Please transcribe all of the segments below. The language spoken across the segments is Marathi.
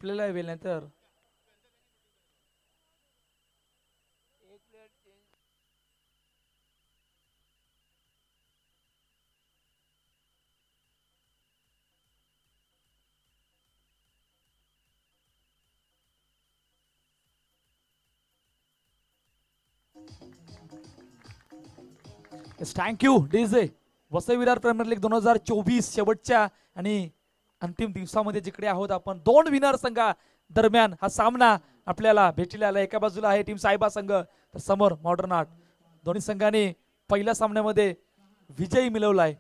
आपल्याला वेळ नाही तर thank you DJ. Vasai Virar premier league 2024 शेवटच्या आणि अंतिम दिवसामध्ये जिकडे आहोत आपण, दोन विनर संघा दरम्यान हा सामना आपल्याला भेटलेला आहे. एका बाजूला आहे टीम सायबा संघ, तर समोर मॉडर्न आर्ट. दोन्ही संघांनी पहिल्या सामन्यामध्ये विजयी मिळवलाय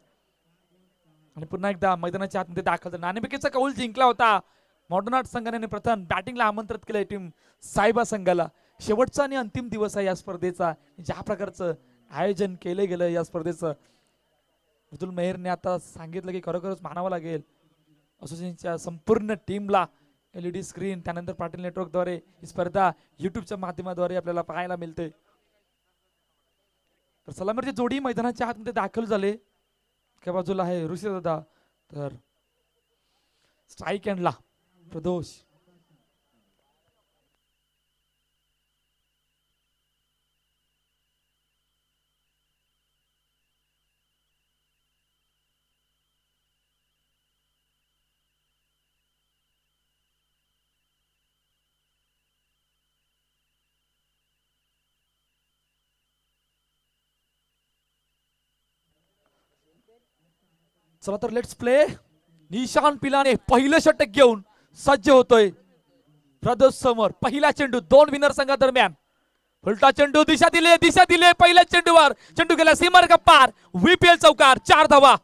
आणि पुन्हा एकदा मैदानाच्या आतमध्ये दाखल झाला. नाणेफेकीचा कौल जिंकला होता मॉडर्न आर्ट संघाने. प्रथम बॅटिंगला आमंत्रित केलंय टीम सायबा संघाला. शेवटचा आणि अंतिम दिवस आहे या स्पर्धेचा. ज्या प्रकारचं आयोजन केलं गेलं या स्पर्धेचं, अब्दुल मेहरने आता सांगितलं की खरोखरच मानावं लागेल असोसिएशनच्या संपूर्ण टीमला. LED स्क्रीन, त्यानंतर पाटील नेटवर्कद्वारे ही स्पर्धा युट्यूबच्या माध्यमाद्वारे आपल्याला पाहायला मिळते. तर सलामीची जोडी मैदानाच्या आतमध्ये दाखल झाले. एका बाजूला आहे ऋषी दादा, तर स्ट्राईक एंडला प्रदोष. चला तर लेट्स प्ले. निशान पिलाने पहिलं षटक घेऊन सज्ज होतोय प्रदोष समोर. पहिला चेंडू दोन विनर संघा दरम्यान. उलटा चेंडू, दिशा दिले पहिल्या चेंडूवर. चेंडू गेला सीमार पार. VPL चौकार, 4 धावा.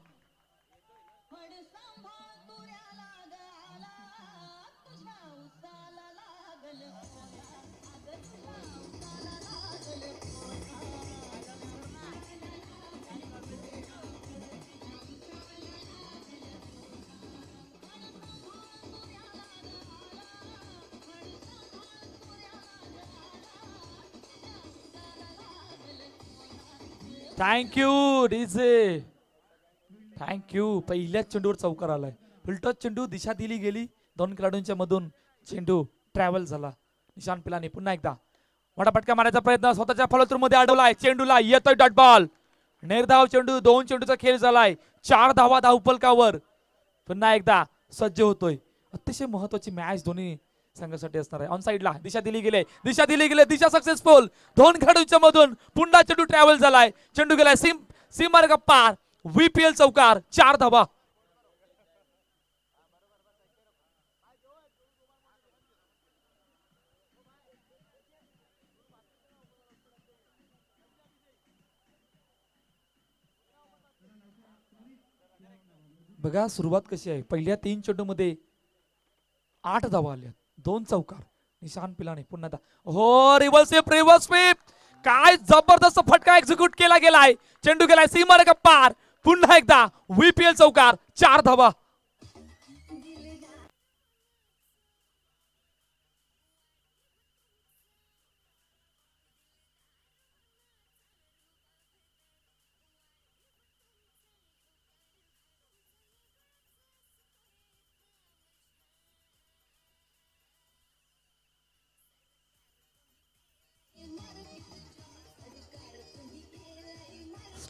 Thank you DJ, thank you. पहिल्याच चेंडूवर चौकार आलाय. उलटा चेंडू, दिशा दिली गेली. दोन खेळाडूंच्या मधून चेंडू ट्रॅव्हल झाला. निशान पिलाने पुन्हा एकदा वडापटका मारायचा प्रयत्न स्वतःच्या फॉलोथ्रू मध्ये अडवलाय. चेंडूला येतोय डॉट बॉल. निर्धाव चेंडू, दोन चेंडूचा खेळ झालाय. 4 धावा धावफलकावर. पुन्हा एकदा सज्ज होतोय. अतिशय महत्वाची मॅच दोन्ही संघासाठी असणार आहे. ऑन साइडला दिशा दिली गेले. दिशा सक्सेसफुल. दोन खेळाडूंच्या मधून पुन्हा चेंडू ट्रॅव्हल झालाय. चेंडू गेलाय सीमार्ग पार. VPL चौकार, 4 धावा. बघा सुरुवात कशी आहे. पहिल्या 3 चेंडू मध्ये 8 धावा आल्या, 2 चौकार. निशान पिलाने पुन्हा हो, रिव्हर्स स्वीप. काय जबरदस्त फटका एक्झिक्यूट केला गेलाय. चेंडू गेलाय सीमारेख पार. पुन्हा एकदा VPL चौकार, 4 धावा.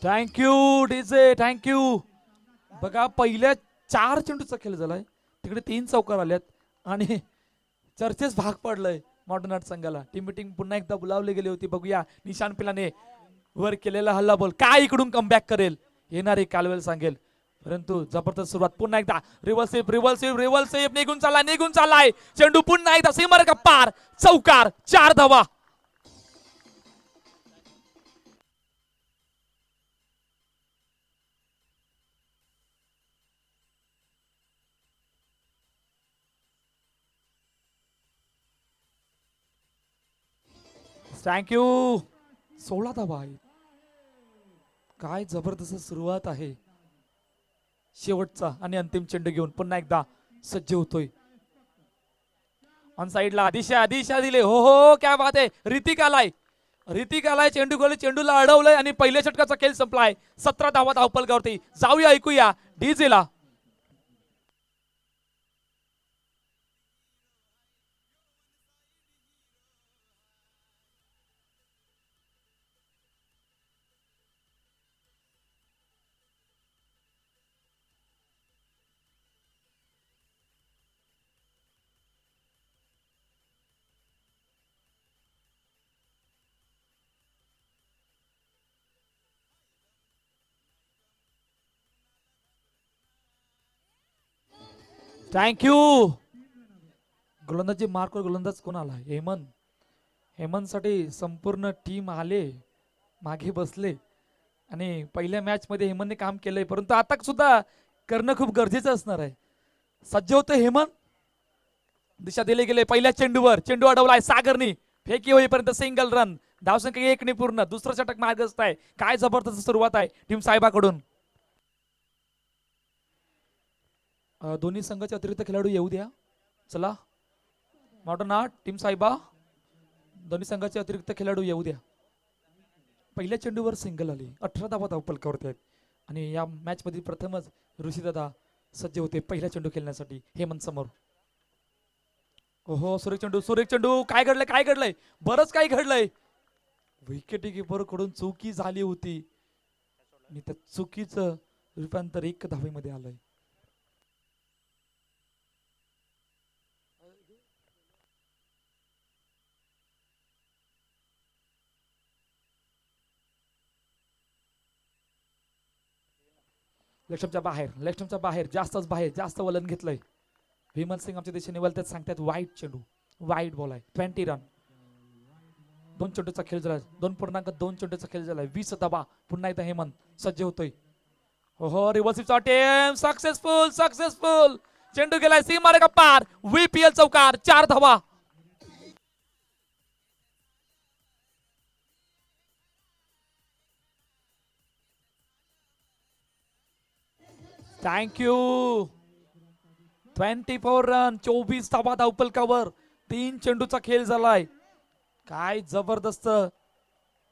Thank you DJ, thank you. बघा पहिल्या 4 चेंडूचा खेळ झालाय, तिकडे 3 चौकार आल्यात आणि चर्चेस भाग पडलंय मॉडर्न आर्ट संघाला. टीम मीटिंग पुन्हा एकदा बोलावली गेली होती. बघूया निशान पिलाने वर केलेला हल्ला बोल काय इकडून कमबॅक करेल, येणारे कालवेल सांगेल. परंतु जबरदस्त सुरुवात. पुन्हा एकदा रिव्हर्स निघून चाललाय. चेंडू पुन्हा एकदा सीमारेखा पार. चौकार, 4 धावा. थँक्यू. 16 धावा आहेत. काय जबरदस्त सुरुवात आहे. शेवटचा आणि अंतिम चेंडू घेऊन पुन्हा एकदा सज्ज होतोय. ऑन साइडला दिशा दिले. हो क्या बात आहे. ऋतिक आलाय. चेंडूला अडवलंय आणि पहिल्या षटकाचा खेळ संपलाय. 17 धावा धावफलकावरती. जाऊया ऐकूया डीजेला. थँक्यू. गोलंदाजी मार्कवर गोलंदाज कोण आला? हेमंत. हेमंत साठी संपूर्ण टीम आले, मागे बसले आणि पहिल्या मॅच मध्ये हेमंतने काम केलंय, परंतु आता सुद्धा करणं खूप गरजेचं असणार आहे. सज्ज होतं हेमंत. दिशा दिले गेले पहिल्या चेंडूवर. चेंडू अडवलाय सागरनी. फेकी होईपर्यंत सिंगल रन. धावसंख्या 1 ने पूर्ण. दुसरं षटक मार्गस्थ आहे. काय जबरदस्त सुरुवात आहे टीम साहेबाकडून. दोन्ही संघाचे अतिरिक्त खेळाडू येऊ द्या. चला मॉडर्न आर्ट टीम साहेबा, दोन्ही संघाचे अतिरिक्त खेळाडू येऊ द्या. पहिल्या चेंडूवर सिंगल आली. 18 धावा धावपलकावरती आहेत आणि या मॅच मध्ये प्रथमच ऋषीदादा सज्ज होते पहिला चेंडू खेळण्यासाठी हेमंत समोर. ओहो सुरेख चेंडू, सुरेख चेंडू. काय घडलंय, काय घडलंय? बरंच काय घडलंय. विकेट कीपर कडून चुकी झाली होती आणि त्या चुकीचं रूपांतर 1 धावेमध्ये आलंय. लेफ्टच्या बाहेर जास्तच बाहेर, जास्त वलन घेतलंय. विमल सिंग आमच्या दिशेने वलतात, सांगतात वाईट चेंडू, वाईट बॉल आहे. 20 रन. 2 चेंडूचा खेळ झाला. 2.2 चेंडूचा खेळ झालाय. 20 धावा. पुन्हा एकदा हेमंत सज्ज होतोय. हो रिव्हर्सिव्हचा अटेम्प्ट सक्सेसफुल, सक्सेसफुल. चेंडू गेलाय सीमारेखा पार. VPL चौकार. 4 धावा. थँक्यू. 24 रन, 24 धावा धावपलकावर. 3 चेंडूचा खेळ झालाय. काय जबरदस्त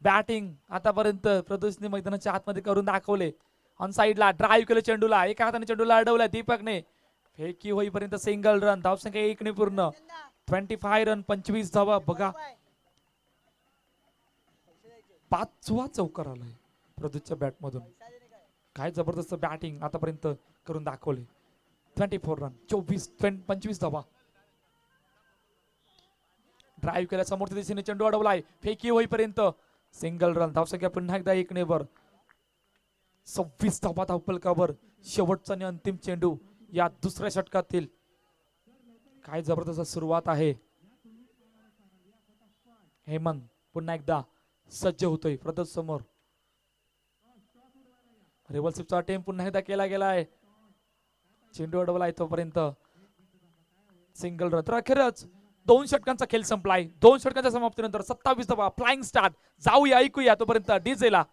बॅटिंग आतापर्यंत प्रदूषने मैदानाच्या आतमध्ये करून दाखवले. ऑन साइडला ड्राईव्ह केलं चेंडूला. एका हाताने चेंडूला अडवलाय दीपकने. फेकी होईपर्यंत सिंगल रन. धावसंख्या 1 ने पूर्ण. 25 रन, 25 धावा. बघा 5वा चौकार आलाय प्रदूषच्या बॅट मधून. काय जबरदस्त बॅटिंग आतापर्यंत करून दाखवले. 24 रन, 25 धावा. ड्राईव्ह केला समोरच्या दिशेने चेंडू अडवलाय. फेकी होईपर्यंत सिंगल रन. धावसंख्या पुन्हा एकदा 1 ने वर. 26 धावा धावपलकावर. शेवटचा आणि अंतिम चेंडू या दुसऱ्या षटकातील. काय जबरदस्त सुरुवात आहे. हेमंत पुन्हा एकदा सज्ज होतोय प्रदूष समोर. रिव्हर्सिव्हचा अटेम्प्ट पुन्हा एकदा केला गेलाय. चेंडू अडवलाय तोपर्यंत सिंगल रन. तर अखेरच 2 षटकांचा खेळ संपलाय. 2 षटकांच्या समाप्तीनंतर 27 धावा. Flying start. जाऊया ऐकूया तोपर्यंत डीजेला.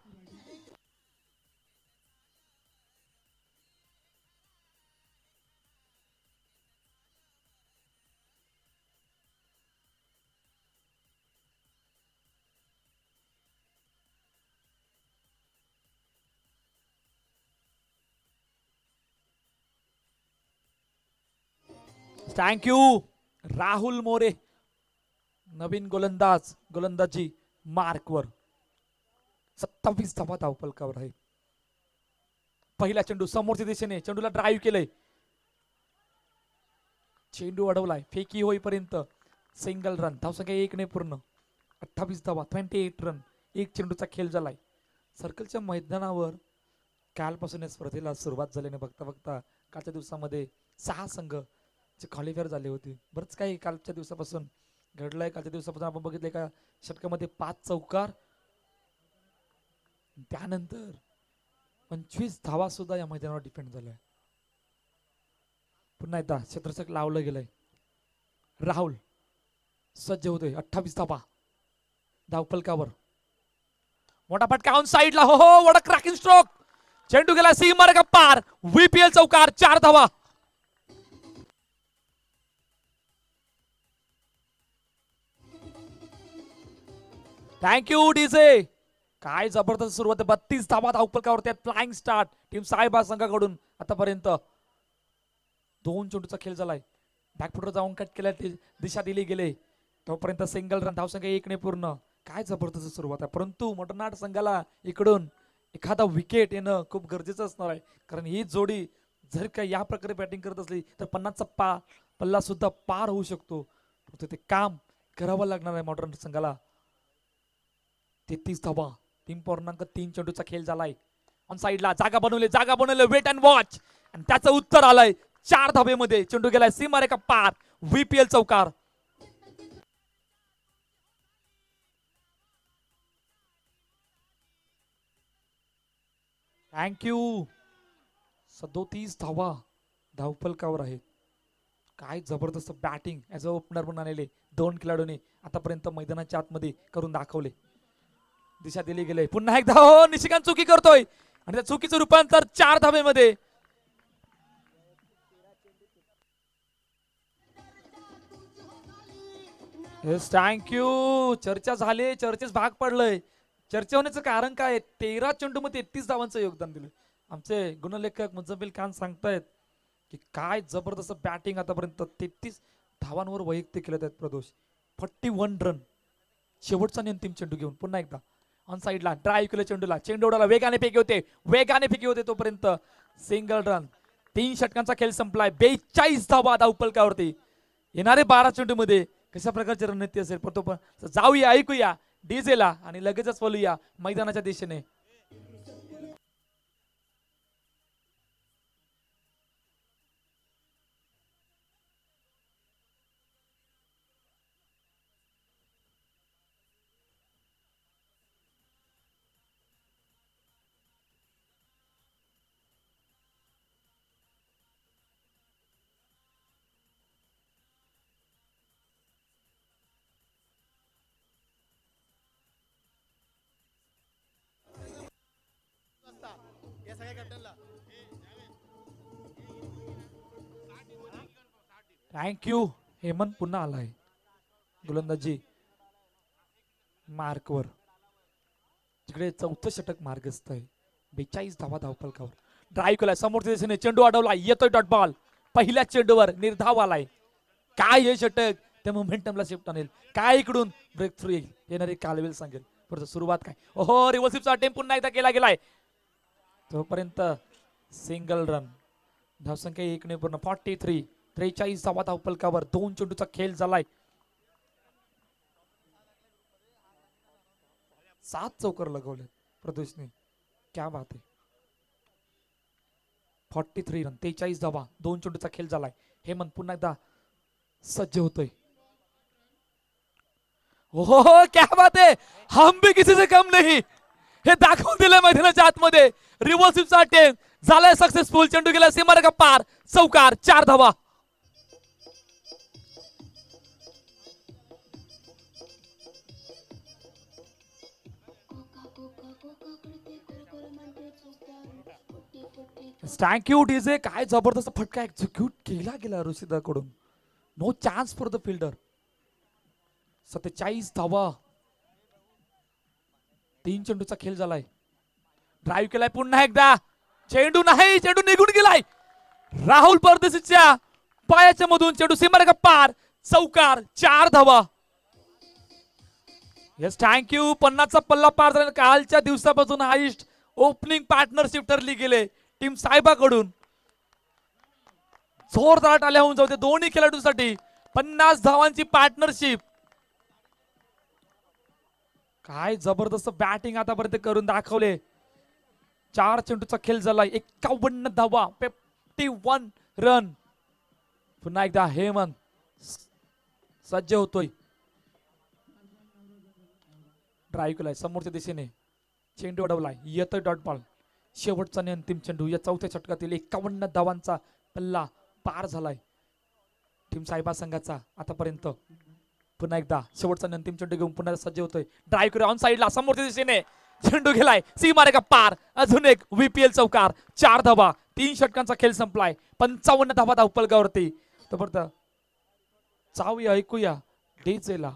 थँक्यू राहुल मोरे. नवीन गोलंदाज, गोलंदाजी मार्कवर. 27 धावा धावपलकावर आहे. पहिला चेंडू समोरच्या दिशेने चेंडूला ड्राईव्ह केलंय. चेंडू अडवलाय. फेकी होईपर्यंत सिंगल रन. धावसंख्या 1 ने पूर्ण. 28 धावा. 28 रन. 1 चेंडूचा खेळ झालाय. सर्कलच्या मैदानावर कालपासून या स्पर्धेला सुरुवात झाल्याने बघता बघता कालच्या दिवसामध्ये 6 संघ क्वालिफायर झाले होते. बरंच काही कालच्या दिवसापासून घडलंय. कालच्या दिवसापासून आपण बघितलं का षटकामध्ये 5 चौकार, त्यानंतर 25 धावा सुद्धा या मैदानावर डिपेंड झालाय. पुन्हा एकदा क्षेत्ररक्षक लावलं गेलंय. राहुल सज्ज होतोय. 28 धावा धावपलकावर. मोठा फटका ऑन साइडला. हो हो वडा क्रॅकिंग स्ट्रोक. चेंडू गेला सीमारेखा पार. VPL चौकार. 4 धावा. Thank you DJ. काय जबरदस्त सुरुवात. 32 धावा धावपलकावर. त्यात फ्लाइंग स्टार्ट टीम साहेबा संघाकडून. आतापर्यंत 2 चेंडूचा खेळ झालाय. बॅकफुटवर जाऊन कट केल्या दिशा दिली गेले तोपर्यंत सिंगल रन. धावसंख्या 1 ने पूर्ण. काय जबरदस्त सुरुवात आहे. परंतु मटनाट संघाला इकडून एखादा विकेट येणं खूप गरजेचं असणार आहे. कारण ही जोडी जर का या प्रकारे बॅटिंग करत असली तर 50चा पल्ला सुद्धा पार होऊ शकतो. ते काम करावं लागणार आहे मॉडर्न संघाला. 33 धावा. 3.3 चेंडूचा खेळ झालाय. ऑन साइडला जागा बनवले वेट अँड वॉच आणि त्याचं उत्तर आलंय. 4 धावेमध्ये चेंडू गेलाय सीमारेखा पार. VPL चौकार. थँक्यू. 37 धावा धावफलकावर आहेत. काय जबरदस्त बॅटिंग ऍज अ ओपनर म्हणून आलेले दोन खेळाडूंनी आतापर्यंत मैदानाच्या आतमध्ये करून दाखवले. दिशा दिली गेले. पुन्हा एकदा हो निशिकांत चुकी करतोय आणि त्या चुकीचं रूपांतर 4 धावेमध्ये. Yes thank you. चर्चा झाली. चर्चेस भाग पडलंय. चर्चा होण्याचं कारण काय? 13 चेंडू मध्ये 33 धावांचं योगदान दिलं. आमचे गुणलेखक मुजम्मिल खान सांगतायत की काय जबरदस्त बॅटिंग आतापर्यंत. 33 धावांवर वैयक्तिक केले आहेत प्रदोष. 41 रन. शेवटचा आणि अंतिम चेंडू घेऊन पुन्हा एकदा ऑन साईडला ड्राईव्ह केलं चेंडूला. चेंडू उडाला. वेगाने फेकी होते. वेगाने फेकी होते तोपर्यंत सिंगल रन. 3 षटकांचा खेळ संपलाय. 42 धावा धावफलकावरती. येणारे 12 चेंडू मध्ये कशा प्रकारची रणनीती असेल पण तो जाऊया ऐकूया डीजेला आणि लगेचच वळूया मैदानाच्या दिशेने. थँक्यू. हेमंत पुन्हा आलाय गोलंदाजी मार्कवर. तिकडे 4थं षटक मार्गस्थ आहे. 42 धावा धावफलकावर. ड्राईव्ह केलाय समोरच्या दिशेने. चेंडू अडवला. येतोय डॉट बॉल. पहिल्या चेंडूवर निर्धाव आलाय. काय हे षटक त्या मोमेंटमला शिफ्ट आणेल. काय इकडून ब्रेक थ्रू येईल येणारे कालवेल सांगेल. परत सुरुवात काय. ओहो रिव्हर्सिव्हचा अटेम्प्ट पुन्हा एकदा केला गेलाय. तोपर्यंत सिंगल रन. धावसंख्या 1 ने पूर्ण. 43. 43 धावा धावफलकावर. 2 चेंडूचा खेळ झालाय. 7 चौकार लगवले प्रदोषने. क्या बात आहे. 43 रन. 43 धावा. 2 चेंडूचा खेळ झालाय. हेमंत पुन्हा एकदा सज्ज होतोय. हो क्या बात है. हम भी किसी से कम नहीं. हे दाखवून दिलं मैदानाच्या आतमध्ये. रिव्हर्सिव्हचा अटेम्प्ट झालाय सक्सेसफुल. चेंडू गेला सीमारेखा पार. चौकार. 4 धावा. Thank you DJ. काय जबरदस्त फटका एक्झिक्यूट केला गेला ऋषिदाकडून. No chance for the fielder. 47 धावा. 3 चेंडूचा खेळ झालाय. ड्राईव्ह केलाय पुन्हा एकदा. चेंडू नाही. चेंडू निघून गेलाय. राहुल परदेशीच्या पायाच्या मधून चेंडू सीमारेखा पार. चौकार. 4 धावा. Yes thank you. 50चा पल्ला पार झाला. कालच्या दिवसापासून हाईस्ट ओपनिंग पार्टनरशिप ठरली गेले टीम साहेबाकडून. जोरदार टाळ्या होऊन जाऊ दे दोन्ही खेळाडूंसाठी. 50 धावांची पार्टनरशिप. काय जबरदस्त बॅटिंग आतापर्यंत करून दाखवले. 4 चेंडूचा खेळ झालाय. 51 धावा. 51 रन. पुन्हा एकदा हेमंत सज्ज होतोय. ड्राईव्ह केलाय समोरच्या दिशेने. चेंडू अडवलाय. येतोय डॉट बॉल. शेवटचा आणि अंतिम चेंडू. या 4थ्या षटकातील 51 धावांचा पल्ला पार झालाय टीम साहेबा संघाचा आतापर्यंत. पुन्हा एकदा शेवटचा आणि अंतिम चेंडू घेऊन पुन्हा सज्ज होतोय. ड्राईव्ह करूया ऑन साईडला समोरच्या दिशेने. चेंडू गेलाय सीमारेखा पार. अजून एक VPL चौकार. 4 धावा. 3 षटकांचा खेळ संपलाय. 55 धावा धावफलकावरती. तोपर्यंत जाऊया ऐकूया डीजेला.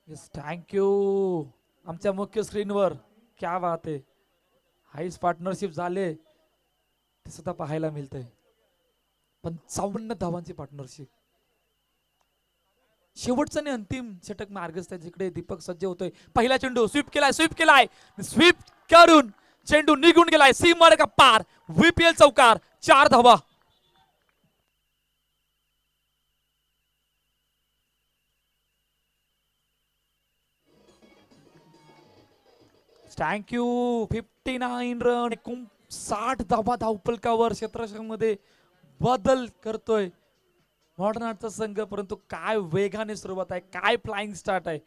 Yes thank you. आमच्या मुख्य स्क्रीनवर क्या बात आहे. हाईस पार्टनरशिप झाले ते सुद्धा पाहायला मिळतंय. 55 धावांची पार्टनरशिप. शेवटचा आणि अंतिम षटक मार्गस्थ आहे जिकडे दीपक सज्ज होतोय. पहिला चेंडू स्वीप केलाय स्वीप करून चेंडू निघून गेलाय सीमारेखा पार. व्हीपीएल चौकार 4 धावा. थँक्यू. 59 रन 59 धावा धावपलकावर क्षेत्ररक्षणामध्ये बदल करतोय मॉडर्न आर्टचा संघ. परंतु काय वेगाने सुरुवात आहे, काय फ्लाइंग स्टार्ट आहे,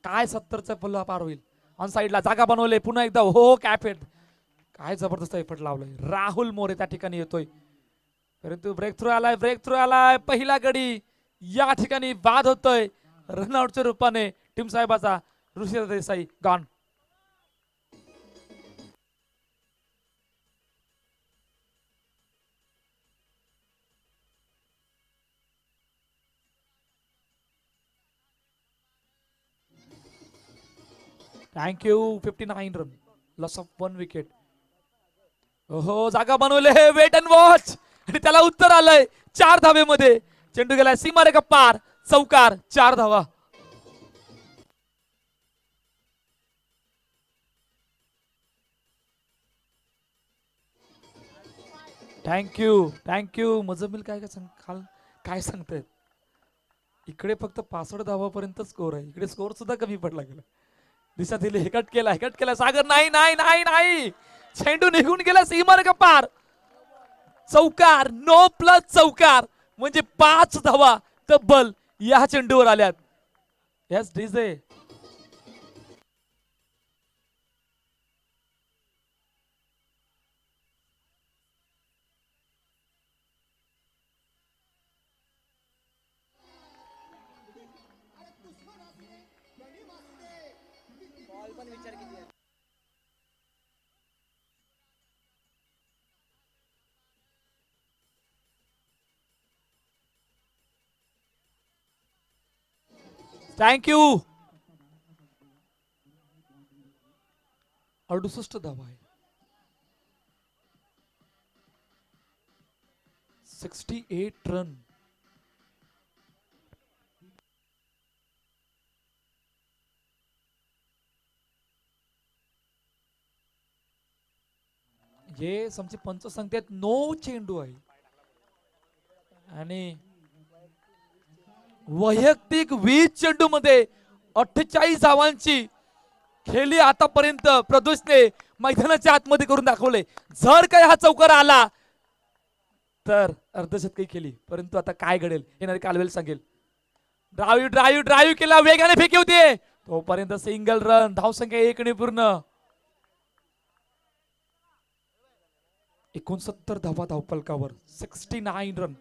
काय 70चा पल्ला पार होईल. ऑन साइडला जागा बनवले पुन्हा एकदा. हो कॅपेट काय जबरदस्त एफर्ट लावलाय. राहुल मोरे त्या ठिकाणी येतोय परंतु ब्रेक थ्रू आलाय. पहिला गडी या ठिकाणी बाद होतोय रनआउटच्या रूपाने टीम साहेबाचा. Rishi Desai gone. Thank you. 59 run loss of 1 wicket. हो जागा बनवले वेट अँड वॉच आणि त्याला उत्तर आलंय 4 धावेमध्ये. चेंडू गेलाय सीमारेखा पार. चौकार 4 धावा. थँक्यू. मजमिल काय सांगतायत. इकडे फक्त 65 धावापर्यंत स्कोर आहे. इकडे स्कोर सुद्धा कमी पडला गेला. दिशा दिली. हेकट केला सागर. नाही चेंडू निघून गेला सीमारेखा पार. चौकार. 9+ चौकार म्हणजे 5 धावा तब्बल या चेंडूवर आल्यात. Yes DJ. थँक्यू. 68 धावा आहे. 68 रन. हे आमचे पंच सांगतात 9 चेंडू आहे आणि वैयक्तिक 20 चेंडू मध्ये 48 धावांची खेळी आतापर्यंत प्रदोषने मैदानाच्या आतमध्ये करून दाखवले. जर काही हा चौकार आला तर अर्धशतकी केली. परंतु आता काय घडेल येणारे कालवेल सांगेल. ड्राईव्ह केला वेगाने फेकी होते तोपर्यंत सिंगल रन. धावसंख्या 1 पूर्ण. 69 धावा धावपलकावर. 69 रन.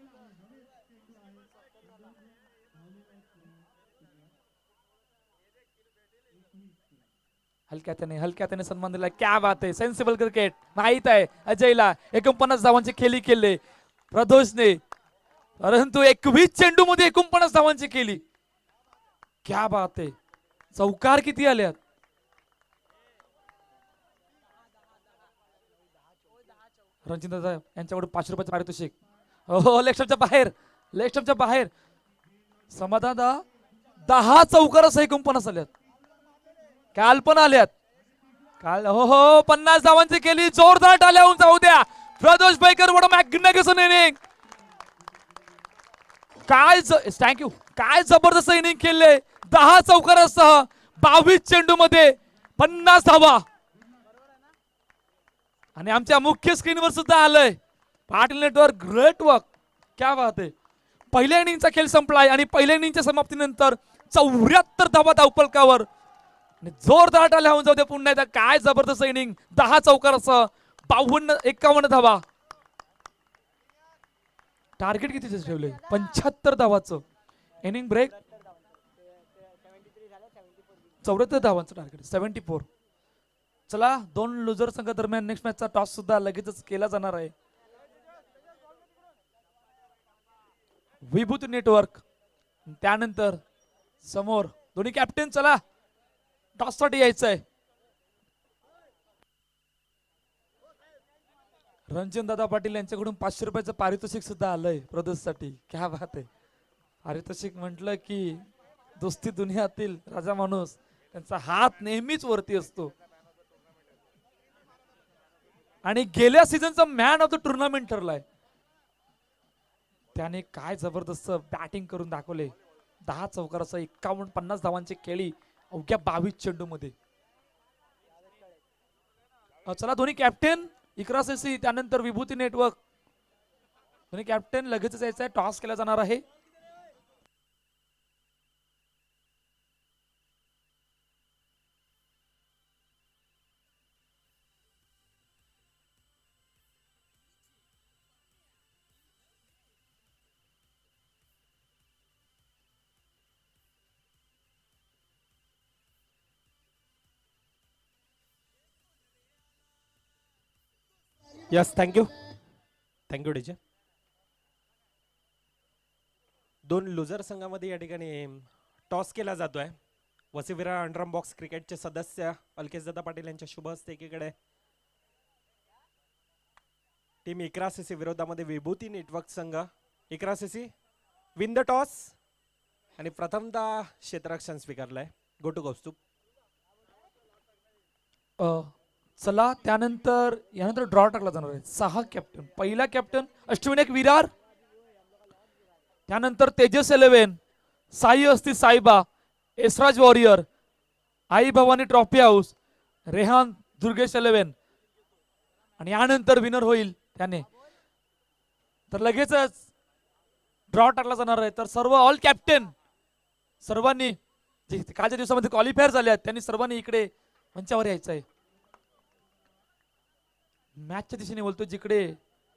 हलक्याने सन्मान दिला. क्या बात आहे. Sensible cricket. माहित आहे अजयला 49 धावांची खेळी केले प्रदोषने. परंतु 21 चेंडू मध्ये 49 धावांची केली. क्या बात आहे. चौकार किती आल्यात. रणजित दादा यांच्याकडे 500 रुपयाचं पारितोषिक. हो लेग बाहेर. समाधान 10 चौकार 49 आल्यात. काल पण आल्यात. हो 50 धावांची केली. जोरदार टाळ्या होऊन जाऊ द्या प्रदोष बैकर. वड मॅग्निफिसंट इनिंग. थँक्यू. काय जबरदस्त इनिंग खेळले. 10 चौकारासह 22 चेंडू मध्ये 50 धावा. आणि आमच्या मुख्य स्क्रीनवर सुद्धा आलंय पाटील नेटवर्क. Great work. क्या बात आहे. पहिल्या इनिंगचा खेळ संपलाय आणि पहिल्या इनिंगच्या समाप्तीनंतर 74 धावा धावपलकावर. जोरदार टाळ्या होऊन जाऊ दे पुन्हा एकदा. काय जबरदस्त इनिंग. 10 चौकारासह 51 धावा. टार्गेट किती ठेवले. 75 धावाचं इनिंग ब्रेक. 74 धावांचं टार्गेट. 74. चला 2 लुजर संघ दरम्यान नेक्स्ट मॅचचा टॉस सुद्धा लगेचच केला जाणार आहे. विभूत नेटवर्क त्यानंतर समोर दोन्ही कॅप्टन. चला टॉस साठी यायचंय. रणजित दादा पाटील यांच्याकडून 500 रुपयाचं पारितोषिक सुद्धा आलंय प्रदोषसाठी. क्या बात आहे. पारितोषिक म्हटलं की दोस्ती दुनियातील राजा माणूस त्यांचा हात नेहमीच वरती असतो. आणि गेल्या सीझनचा मॅन ऑफ द टुर्नामेंट ठरलाय. त्याने काय जबरदस्त बॅटिंग करून दाखवले. 10 चौकारासह 51-50 धावांची खेळी अवघ्या 22 चेंडू मध्ये. चला दोन्ही कॅप्टन इकरा सीसी त्यानंतर विभूती नेटवर्क दोन्ही कॅप्टन लगेच यायचं आहे. टॉस केला जाणार आहे. Yes thank you DJ. दोन लुझर संघामध्ये या ठिकाणी टॉस केला जातोय. वसईविरार अंडरआर्म बॉक्स क्रिकेटचे सदस्य अलकेशदादा पाटील यांच्या शुभ हस्ते एकीकडे टीम इकरा सीसी विरोधामध्ये विभूती नेटवर्क संघ. इकरा सीसी विन द टॉस आणि प्रथमतः क्षेत्ररक्षण स्वीकारलंय. Go to Kaustubh. चला त्यानंतर यानंतर ड्रॉ टाकला जाणार आहे. 6 कॅप्टन. पहिला कॅप्टन अष्टविनायक विरार, त्यानंतर तेजस 11, साई असती साईबा, एसराज वॉरियर, आई भवानी ट्रॉफी हाऊस, रेहान दुर्गेश 11 आणि यानंतर विनर होईल त्याने. तर लगेचच ड्रॉ टाकला जाणार आहे. तर सर्व ऑल कॅप्टन सर्वांनी जे कालच्या दिवसामध्ये क्वालिफायर झाले आहेत त्यांनी सर्वांनी इकडे मंचावर यायचं आहे. मॅचच्या दिशेने बोलतो जिकडे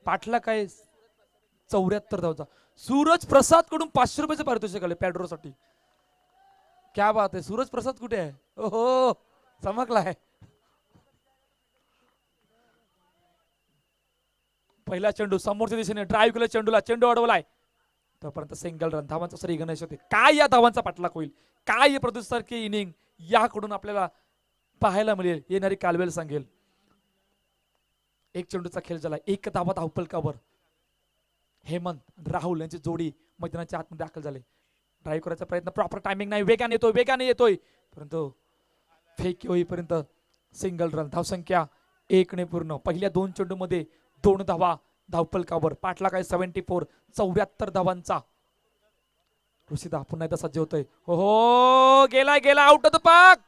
पाठला काय 74 धावचा. सूरज प्रसाद कडून 500 रुपयाचे पारितोषिक आले पॅड्रो साठी. क्या बात आहे. सूरज प्रसाद कुठे आहे. ओहो चमकला आहे. पहिला चेंडू समोरच्या दिशेने ड्राईव्ह केला चेंडूला. चेंडू अडवलाय तोपर्यंत सिंगल रन. धावांचा सरी गणेश होते. काय या धावांचा पाठलाग होईल. काय प्रदूष सारखी इनिंग याकडून आपल्याला पाहायला मिळेल येणारी कालवेल सांगेल. एक चेंडूचा खेळ झाला. 1 धावा धावपलकावर. हेमंत राहुल यांची जोडी मैदानाच्या आतमध्ये दाखल झाले. ड्राईव्ह करायचा प्रयत्न प्रॉपर टायमिंग नाही. वेगाने येतोय परंतु फेक होईपर्यंत सिंगल रन. धावसंख्या 1 ने पूर्ण. पहिल्या 2 चेंडू मध्ये 2 धावा धावपलकावर. पाठला काय 74 धावांचा. ऋषिदा पुन्हा एकदा सज्ज होतोय. हो गेला आउट ऑफ द पार्क.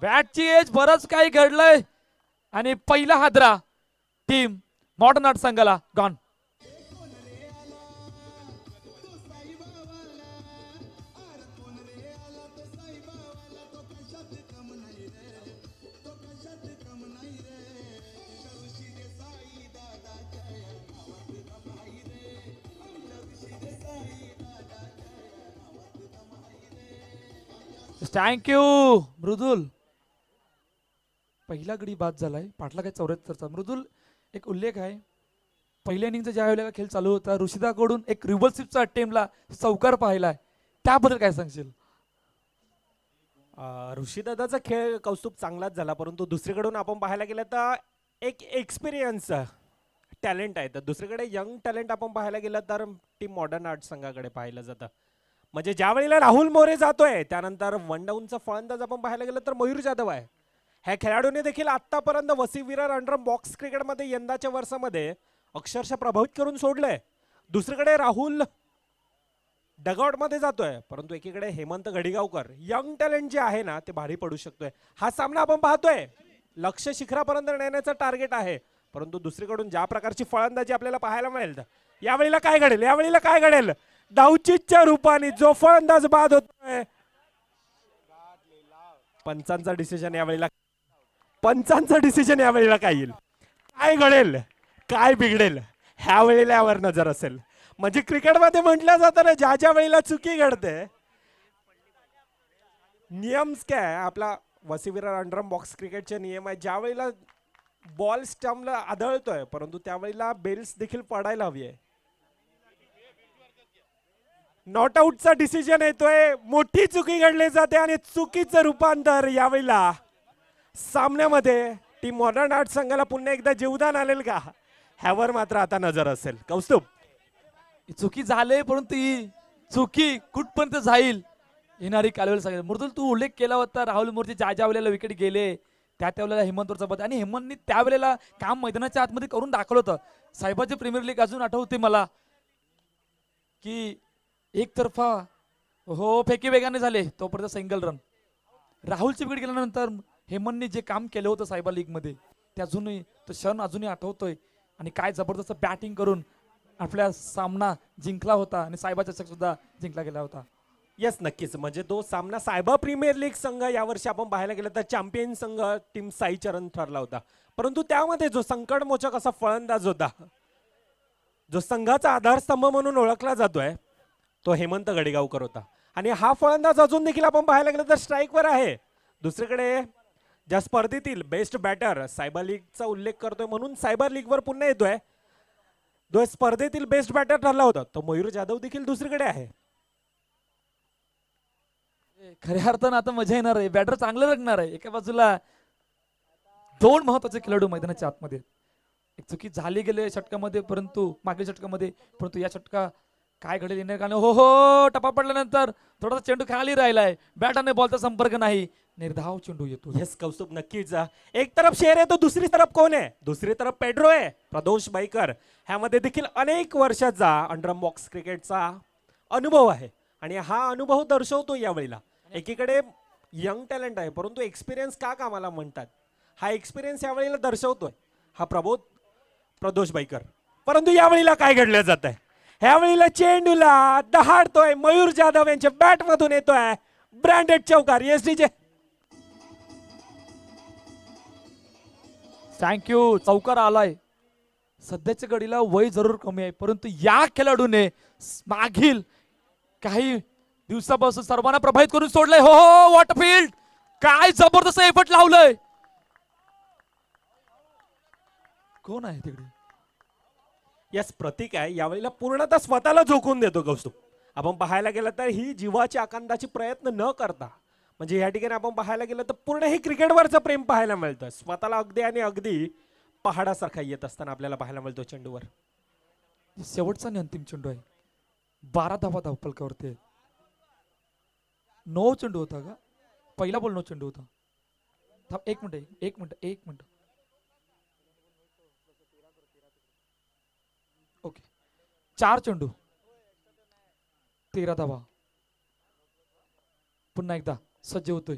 बॅटची एज बरंच काही घडलंय आणि पहिला हादरा टीम मॉडर्न आर्ट संघाला गॉन. थँक्यू मृदुल. पहिला गडी बाद झालाय. पाठला काय 74चा. मृदुल एक उल्लेख आहे. पहिल्या इनिंगचा ज्या वेळेला खेळ चालू होता ऋषिदाकडून एक रिव्हर्सिपचा अटेम्प्टला चौकार पाहिलाय. त्याबद्दल काय सांगशील. ऋषिदादाचा खेळ कौस्तुभ चांगलाच झाला परंतु दुसरीकडून आपण पाहायला गेलं तर एक एक्सपिरियन्स टॅलेंट आहे. तर दुसरीकडे यंग टॅलेंट आपण पाहायला गेलं तर टीम मॉडर्न आर्ट संघाकडे पाहिलं जातं. म्हणजे ज्या वेळेला राहुल मोरे जातोय त्यानंतर वन डाऊनचा फलंदाज आपण पाहायला गेलं तर मयूर जाधव आहे. ह्या खेळाडूने देखील आतापर्यंत वसईविरार अंडरआर्म बॉक्स क्रिकेटमध्ये यंदाच्या वर्षामध्ये अक्षरशः प्रभावित करून सोडलंय. दुसरीकडे राहुल डगआउट मध्ये जातोय परंतु एकीकडे हेमंत गडिगावकर यंग टॅलेंट जे आहे ना ते भारी पडू शकतोय. हा सामना आपण पाहतोय लक्ष्य शिखरापर्यंत नेण्याचं टार्गेट आहे परंतु दुसरीकडून ज्या प्रकारची फलंदाजी आपल्याला पाहायला मिळेल यावेळेला काय घडेल. डावचीच्या रूपाने जो फलंदाज बाद होतोय. पंचांचा डिसिजन यावेळेला काय येईल. काय घडेल काय बिघडेल ह्या वेळेला यावर नजर असेल. म्हणजे क्रिकेटमध्ये म्हटलं जातं ना ज्या ज्या वेळेला चुकी घडते नियम्स काय आपला वसईविरार अंडरआर्म बॉक्स क्रिकेटचे नियम आहे. ज्या वेळेला बॉल स्टंपला आदळतोय परंतु त्यावेळेला बेल्स देखील पडायला हवी आहे. नॉट आउटचा डिसिजन येतोय. मोठी चुकी घडली जाते आणि चुकीचं रूपांतर यावेळेला सामन्यामध्ये टीम मॉडर्न आर्ट संघाला पुन्हा एकदा जीवदान आलेल का ह्यावर मात्र आता नजर असेल. कौस्तुभ, ही चुकी झाले, परंतु ही चुकी कुठपर्यंत जाईल येणारी कालवेल सांगेल. मृदुल, तू उल्लेख केला होता राहुल मोर्चे ज्या वेळेला विकेट गेले त्या वेळेला हेमंतवरचा बद, आणि हेमंतनी त्यावेळेला काम मैदानाच्या आतमध्ये करून दाखवलं होतं. साहेबाची प्रीमियर लीग अजून आठवते मला की एकतर्फा हो फेकी वेगाने झाले तोपर्यंत सिंगल रन. राहुलची विकेट गेल्यानंतर हेमंतनी जे काम केलं होतं सायबा लीग मध्ये ते अजूनही तो क्षण अजूनही आठवतोय. आणि काय जबरदस्त बॅटिंग करून आपल्या सामना जिंकला होता आणि सायबा चषक सुद्धा जिंकला गेला होता. येस, नक्कीच. म्हणजे तो सामना सायबा प्रीमियर लीग संघ यावर्षी आपण पाहायला गेलं तर चॅम्पियन संघ टीम साई चरण ठरला होता. परंतु त्यामध्ये जो संकटमोचक असा फलंदाज होता, जो संघाचा आधारस्तंभ म्हणून ओळखला जातोय, तो हेमंत गडेगावकर होता. आणि हा फलंदाज अजून देखील आपण पाहायला गेलं तर स्ट्राईकवर आहे. दुसरीकडे ज्या स्पर्धेतील बेस्ट बॅटर सायबा लीगचा उल्लेख करतोय म्हणून सायबा लीगवर पुन्हा येतोय, जो स्पर्धेतील बेस्ट बॅटर ठरला होता तो मयूर जाधव देखील दुसरीकडे आहे. खऱ्या अर्थानं आता मजा येणार आहे. बॅटर चांगलं लागणार आहे. एका बाजूला दोन महत्वाचे खेळाडू मैदानाच्या आतमध्ये. एक चुकी झाली गेले षटकामध्ये, परंतु मागील षटकामध्ये, परंतु या षटका काय घडेल येणार कारण हो हो टपा पडल्यानंतर थोडासा चेंडू खाली राहिलाय, बॅट आणि बॉलचा संपर्क नाही, निर्धाव चेंडू येतो. येस कौस्तुभ, नक्कीच. एक तरफ शेर आहे तो दुसरी तरफ कोण आहे? दुसरी तरफ पेड्रो आहे, प्रदोष बाईकर. ह्यामध्ये देखील अनेक वर्षाचा अंडरम बॉक्स क्रिकेटचा अनुभव आहे आणि हा अनुभव दर्शवतो यावेळेला. एकीकडे यंग टॅलेंट आहे, परंतु एक्सपिरियन्स का कामाला म्हणतात, हा एक्सपिरियन्स यावेळेला दर्शवतोय हा प्रदोष बाईकर. परंतु यावेळेला काय घडलं जात आहे? ह्यावेळेला चेंडूला दहाडतोय मयूर जाधव यांच्या बॅट मधून येतोय ब्रँडेड चौकार. Yes DJ, thank you. चौकार आलाय. सध्याच्या घडीला वय जरूर कमी आहे, परंतु या खेळाडूने मागील काही दिवसापासून सर्वांना प्रभावित करून सोडलंय. हो हो वॉटरफील्ड, काय जबरदस्त एफर्ट लावलंय. कोण आहे तिकडे? यस, प्रतीक आहे. यावेळेला पूर्णतः स्वतःला झोकून देतो कौस्तुभ. आपण पाहायला गेलं तर ही जीवाची आकांताची प्रयत्न न करता, म्हणजे या ठिकाणी आपण पाहायला गेलं तर पूर्ण हे क्रिकेटवरचं प्रेम पाहायला मिळतं. स्वतःला अगदी आणि अगदी पहाडासारखा येत असताना आपल्याला पाहायला मिळतो चेंडूवर. शेवटचा आणि अंतिम चेंडू आहे. 12 धावा धावपलकावरती आहेत. 9 चेंडू होता का? पहिला बॉल 9 चेंडू होता. एक मिनिट. ओके, 4 चेंडू 13 धावा. पुन्हा एकदा सज्ज होतोय.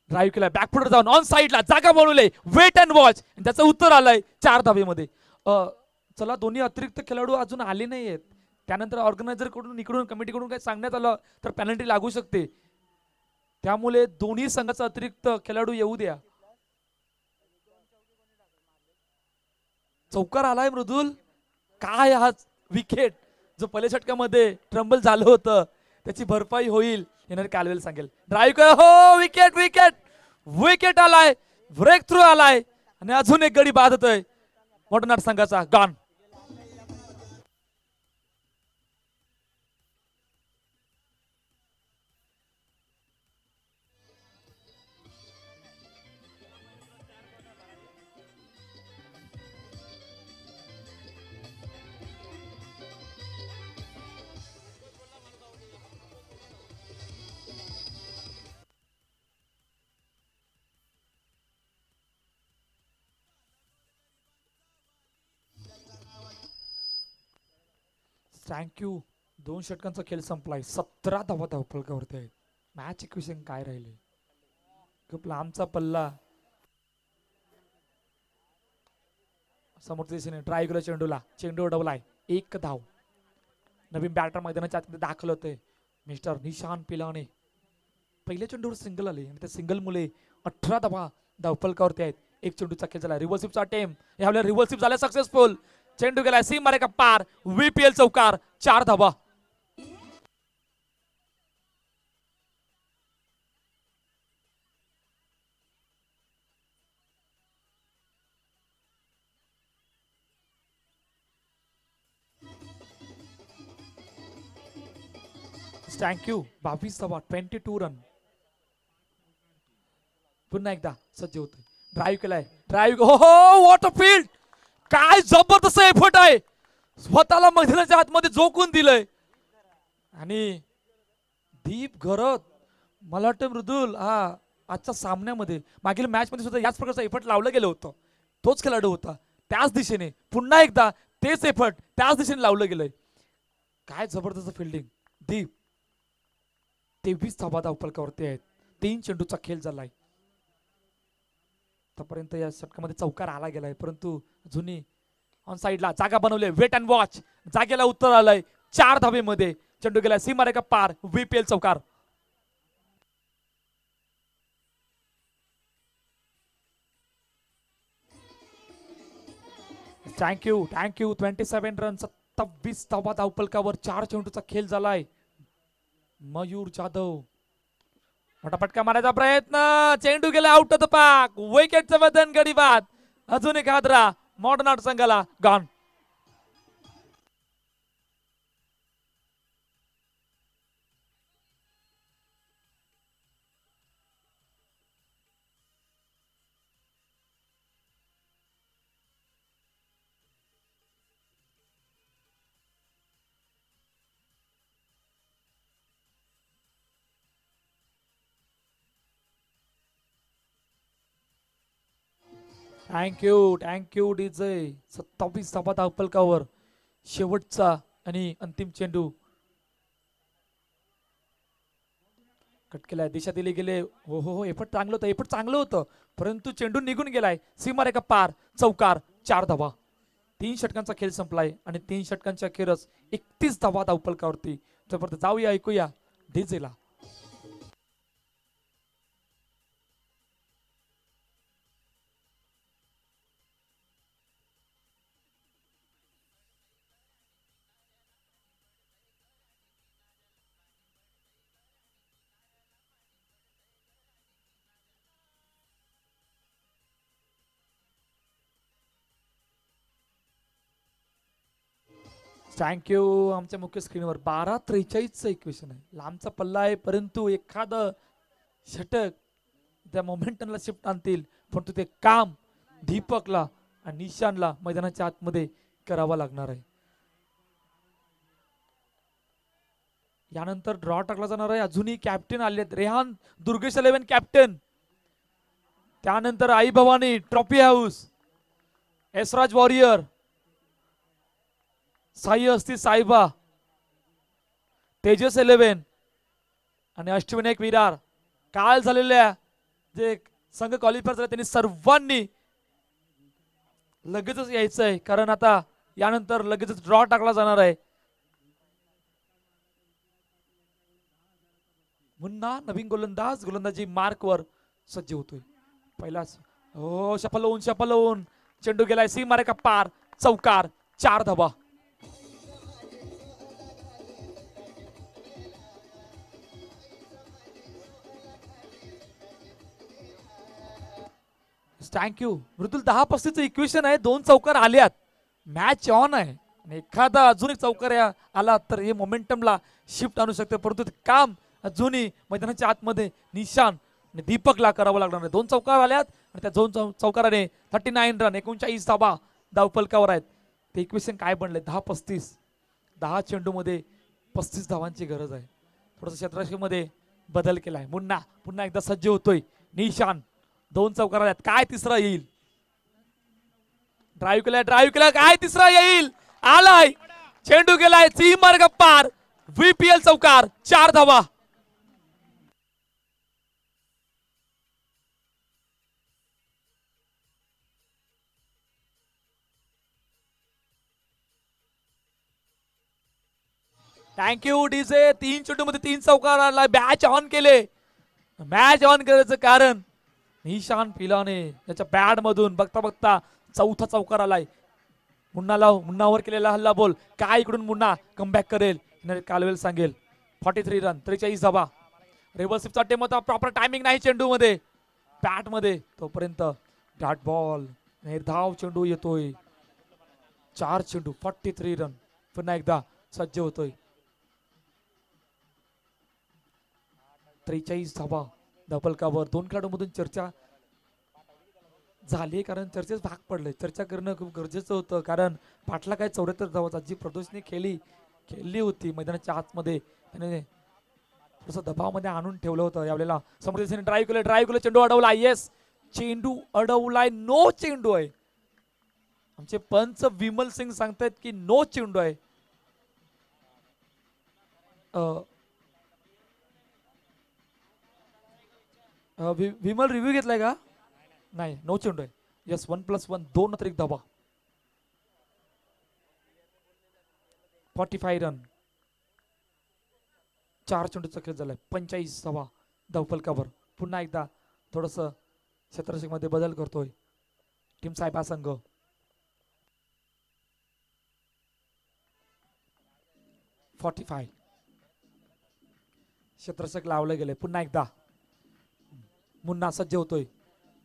ड्राईव्ह केलाय बॅकफुटर जाऊन ऑन साईडला जागा बनवले, वेट अँड वॉच. त्याचं उत्तर आलंय 4 धावेमध्ये. चला, दोन्ही अतिरिक्त खेळाडू अजून आले नाही आहेत. त्यानंतर ऑर्गनायझर कडून इकडून कमिटीकडून काही सांगण्यात आलं तर पेनल्टी लागू शकते. त्यामुळे दोन्ही संघाचा अतिरिक्त खेळाडू येऊ द्या. चौकार आलाय मृदुल. काय हा विकेट जो पहिल्या षटकामध्ये ट्रम्बल झालं होतं त्याची भरपाई होईल येणारे कालवेल सांगेल. ड्राईव्ह कर, हो विकेट आलाय, ब्रेक थ्रू आलाय आणि अजून एक गडी बाद होतोय मोठनाट संघाचा. गॉन. थँक्यू. 2 षटकांचा खेळ संपलाय. 17 धावा धावपलकावरती आहेत. मॅच इक्वेशन काय राहिले? खूप लांबचा पल्ला. समोरच्या दिशेने ट्राय केला चेंडूला, चेंडू उडवलाय. 1 धाव. नवीन बॅटर मैदानाच्या आतमध्ये दाखल होते मिस्टर निशान पिलाने. पहिल्या चेंडूवर सिंगल आले आणि त्या सिंगल मुले 18 धावा धावपलकावरती आहेत. 1 चेंडूचा खेळ झाला. रिव्हर्सिपचा अटेम्प्ट, यावेळेला रिव्हर्सिप झाला सक्सेसफुल. चेंडू गेलाय सीम मारे का पार. VPL चौकार, 4 धावा. थँक्यू. 22 धावा, 22 रन. पुन्हा एकदा सज्ज होतोय. ड्राईव्ह केलाय, ड्राईव्ह, हो वॉटरफील्ड. काय जबरदस्त एफर्ट आहे, स्वतःला मैदानाच्या आतमध्ये झोकून दिलंय. आणि दीप घरत, मला वाटतं मृदुल हा आजच्या सामन्यामध्ये मागील मॅच मध्ये सुद्धा याच प्रकारचा एफर्ट लावलं गेलं होतं. तोच खेळाडू होता, त्याच दिशेने पुन्हा एकदा तेच एफर्ट त्याच दिशेने लावलं गेलंय. काय जबरदस्त फिल्डिंग. दीप 23 धावा धावफलकावरती आहेत. 3 चेंडूचा खेळ झालाय. आतापर्यंत या षटकामध्ये चौकार आला गेलाय, परंतु जुनी ऑन साइडला जागा बनवले. वेट अँड वॉच, जागेला उत्तर आलंय. 4 धावेमध्ये चेंडू गेलाय सीमारेखा पार. VPL चौकार. थँक्यू 27 रन, 27 धावा धावफलकावर. 4 चेंडूचा खेळ झालाय. मयूर जाधव मोठा फटका मारायचा प्रयत्न, चेंडू गेला आउट ऑफ द पार्क. विकेटचं वजन गडी बाद. अजून एक हादरा मॉडर्न आर्ट संघाला. गॉन. Thank you DJ. 27 धावा धावफलकावर. शेवटचा आणि अंतिम चेंडू कट केलाय, दिशा दिली गेले. हो एफर्ट चांगलं होतं, परंतु चेंडू निघून गेलाय सीमारेखा पार. चौकार. 4 धावा. 3 षटकांचा खेळ संपलाय आणि 3 षटकांच्या अखेरच 31 धावा धावफलकावरती. तोपर्यंत जाऊया ऐकूया डीजेला. थँक्यू. आमच्या मुख्य स्क्रीनवर 12:43चं इक्वेशन आहे. लांबचा पल्ला आहे, परंतु एखादं षटक त्या मोमेंटमला शिफ्ट आणतील, परंतु ते काम दीपकला आणि निशानला मैदानाच्या आतमध्ये करावं लागणार आहे. यानंतर ड्रॉ टाकला जाणार आहे. अजूनही कॅप्टन आले आहेत. रेहान दुर्गेश 11 कॅप्टन. त्यानंतर Aai Bhavani, Trophy House, Esraj Warrior, Sai असती साईबा, तेजस 11 आणि अष्टविनायक विरार. काल झालेल्या जे संघ क्वालिफायर झाले त्यांनी सर्वांनी लगेचच यायचंय, कारण आता यानंतर लगेचच ड्रॉ टाकला जाणार आहे. मुन्ना नवीन गोलंदाजी मार्कवर सज्ज होतोय. पहिलाच हो शपल होऊन चेंडू गेलाय सीमारेखा पार. चौकार. 4 धावा. थँक्यू मृदुल. 10-35 इक्वेशन आहे. 2 चौकार आल्यात. मॅच ऑन आहे. एखादा अजून एक चौकार आला तर हे मोमेंटमला शिफ्ट आणू शकते, परंतु काम अजूनही मैदानाच्या आतमध्ये निशान आणि दीपकला करावं लागणार आहे. 2 चौकार आल्यात आणि त्या 2 चौकाराने 39 रन, 39 धावा धावफलकावर आहेत. ते इक्वेशन काय बनले? 10-35. 10 चेंडू मध्ये 35 धावांची गरज आहे. थोडस क्षेत्ररक्षणामध्ये बदल केलाय. मुन्ना पुन्हा एकदा सज्ज होतोय. निशान 2 चौकार आल्यात. काय तिसरा येईल? ड्राईव्ह केला. काय तिसरा येईल? आलाय. चेंडू गेलाय सीमारेखा पार. VPL चौकार. 4 धावा. Thank you DJ. 3 चेंडू मध्ये 3 चौकार आलाय. मॅच ऑन केले. मॅच ऑन करायचं कारण निशान पिलाने त्याच्या बॅट मधून बघता चौथा चौकार आलाय. मुन्नावर केलेला हल्ला बोल. काय इकडून मुन्ना कमबॅक करेल कालवेल सांगेल. 43 रन, 43 धावा. रिव्हर्सिपचा अटेम्प्ट होता, प्रॉपर टायमिंग नाही चेंडू मध्ये बॅट मध्ये. तोपर्यंत डॉट बॉल, निर्धाव चेंडू येतोय. 4 चेंडू 43 रन. पुन्हा एकदा सज्ज होतोय. 43 धावा धावफलकावर. 2 खेळाडूंमधून चर्चा झाली, कारण चर्चेस भाग पडले. चर्चा करणं खूप गरजेचं होतं, कारण पाठला काय 74 धावाचा जी प्रदोषने खेळली होती मैदानाच्या आतमध्ये, त्याने थोडंसं दबावामध्ये आणून ठेवलं होतं. यावेळेला समृद्धीने ड्राईव्ह केलं, चेंडू अडवला. येस, चेंडू अडवलाय. नो चेंडू आहे. आमचे पंच विमल सिंग सांगतायत की नो चेंडू आहे. विमल रिव्ह्यू घेतलाय का? नाही, नो चेंडू आहे. येस, 1+1, 2 अतिरिक्त धावा. 45 रन. 4 चेंडूचा खेळ झालाय. 45 धावा धावफलकावर. पुन्हा एकदा थोडस क्षेत्ररक्षक मध्ये बदल करतोय टीम सायबा संघ. क्षेत्ररक्षक लावले गेले. पुन्हा एकदा मुन्ना सज्ज होतोय.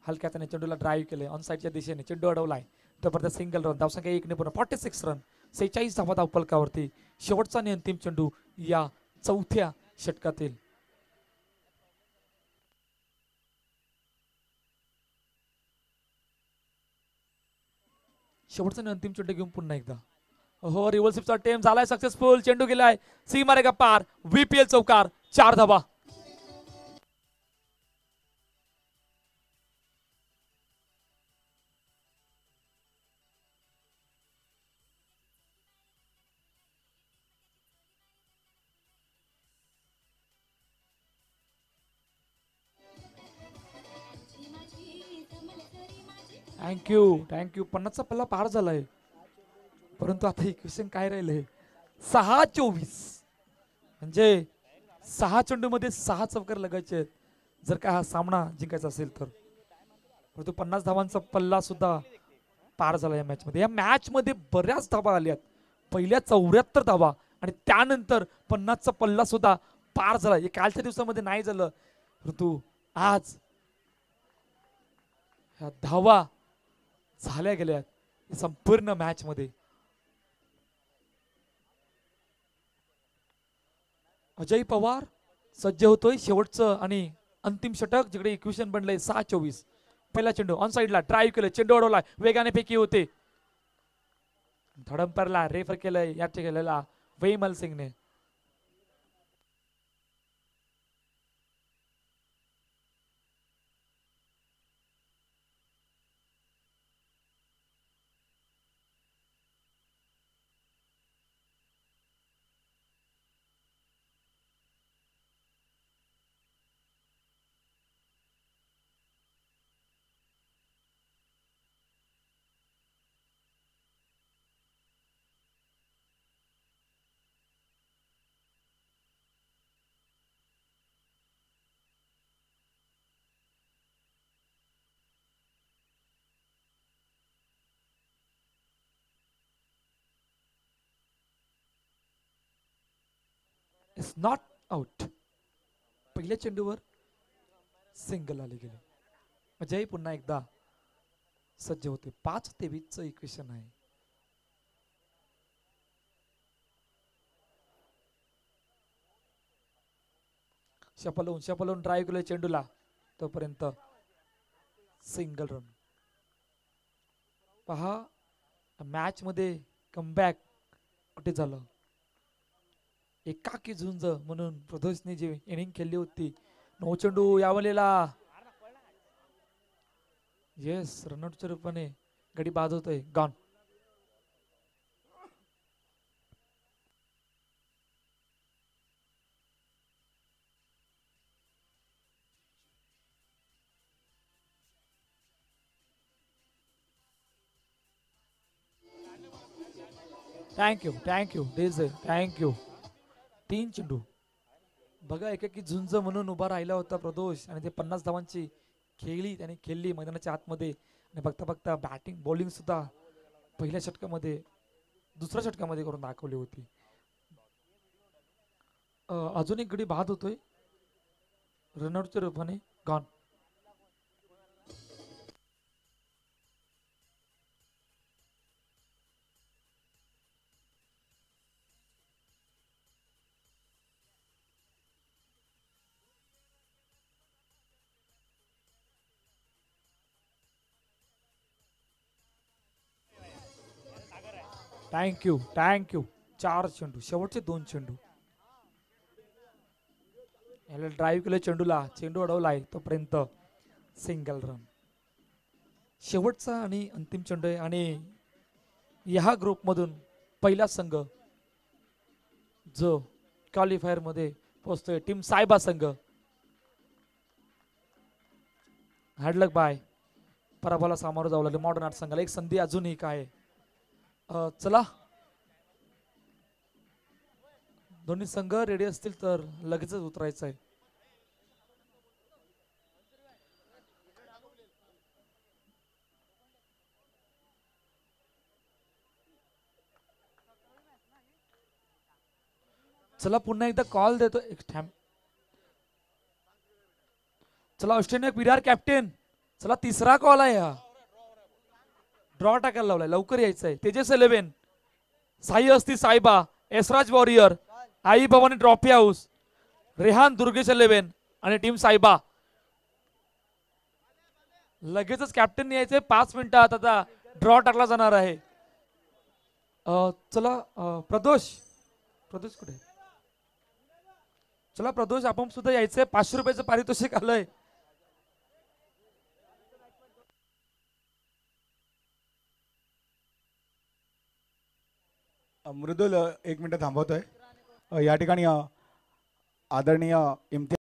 हलक्या त्याने चेंडूला ड्राईव्ह केले ऑन साईडच्या दिशेने. चेंडू अडवलाय. जबरदस्त सिंगल रन. धावसंख्या 1 ने पूर्ण 46 रन. 46 धावा धावफलकावरती. शेवटचा आणि अंतिम चेंडू या चौथ्या षटकातील. शेवटचा आणि अंतिम चेंडू घेऊन पुन्हा एकदा. हो, रिव्हर्सिपचा अटेम्प्ट झालाय सक्सेसफुल. चेंडू गेलाय सीमारेखा पार. VPL चौकार. 4 धावा. थँक्यू 50चा पल्ला पार झालाय. परंतु आता इक्वेशन काय राहिले? 6-24. म्हणजे 6 चेंडू मध्ये 6 चौकार लगायचे आहेत जर का हा सामना जिंकायचा असेल तर. परंतु 50 धावांचा पल्ला सुद्धा पार झाला या मॅच मध्ये. या मॅच मध्ये बऱ्याच धावा आल्यात. पहिल्या 74 धावा आणि त्यानंतर 50चा पल्ला सुद्धा पार झाला. हे कालच्या दिवसामध्ये नाही झालं, परंतु आज ह्या धावा झाल्या गेल्यात संपूर्ण मॅच मध्ये. अजय पवार सज्ज होतोय. शेवटचं आणि अंतिम षटक जिकडे इक्वेशन बनलंय 6-24. पहिला चेंडू ऑन साईडला ड्राईव्ह केलं. चेंडू अडवला. वेगाने फेकी होते. धडंपरला रेफर केलंय या केलेला विमल सिंगने. It's not out. पहिल्या चेंडूवर सिंगल आले गेले. अजय पुन्हा एकदा सज्ज होते. 5-23 इक्वेशन आहे. शपलून ड्राईव्ह केलं चेंडूला. तोपर्यंत सिंगल रन. पहा मॅच मध्ये कमबॅक कुठे झालं. एकाकी झुंज म्हणून प्रदोषने जी इनिंग खेळली होती. 9 चेंडू यावलेला. येस, रनआउटच्या रूपाने गडी बाद होतोय. गॉन. थँक्यू डेझे. थँक्यू. 3 चेंडू बघा एकाकी झुंज म्हणून उभा राहिला होता प्रदोष आणि ते 50 धावांची त्याने खेळली मैदानाच्या आतमध्ये. आणि बघता बघता बॅटिंग बॉलिंग सुद्धा पहिल्या षटकामध्ये दुसऱ्या षटकामध्ये करून दाखवली होती. अजून एक गडी बाद होतोय रनआउटच्या रूपाने. गॉन. Thank you thank you. 4 चेंडू, शेवटचे 2 चेंडू. याला ड्राईव्ह केलं चेंडूला, चेंडू अडवलाय तोपर्यंत सिंगल रन. शेवटचा आणि अंतिम चेंडू आहे आणि ह्या ग्रुपमधून पहिला संघ जो क्वालिफायर मध्ये पोहोचतोय टीम सायबा संघ. हार्डलक बाय. पराभवाला सामोरं जावं लागलं मॉडर्न आर्ट संघाला. एक संधी अजूनही काय चला दोन्ही संघ रेडी असतील तर लगेचच उतरायचं आहे. चला पुन्हा एकदा कॉल देतो. एक थांब. चला ऑस्ट्रेलिया विरार कॅप्टन. चला तिसरा कॉल आहे हा. ड्रॉ टाकायला लावलाय, लवकर यायचंय. तेजस 11, साई असती सायबा, एसराज वॉरियर, आई भवानी ट्रॉफी हाऊस, रेहान दुर्गेश 11 आणि टीम सायबा. लगेचच कॅप्टन यायचंय 5 मिनिटात. आता ड्रॉ टाकला जाणार आहे. चला प्रदोष कुठे? चला प्रदोष आपण सुद्धा यायचंय. 500 रुपयाचं पारितोषिक आलंय. मृदुल 1 मिनिट थांबवतोय. या ठिकाणी आदरणीय इम्तियाज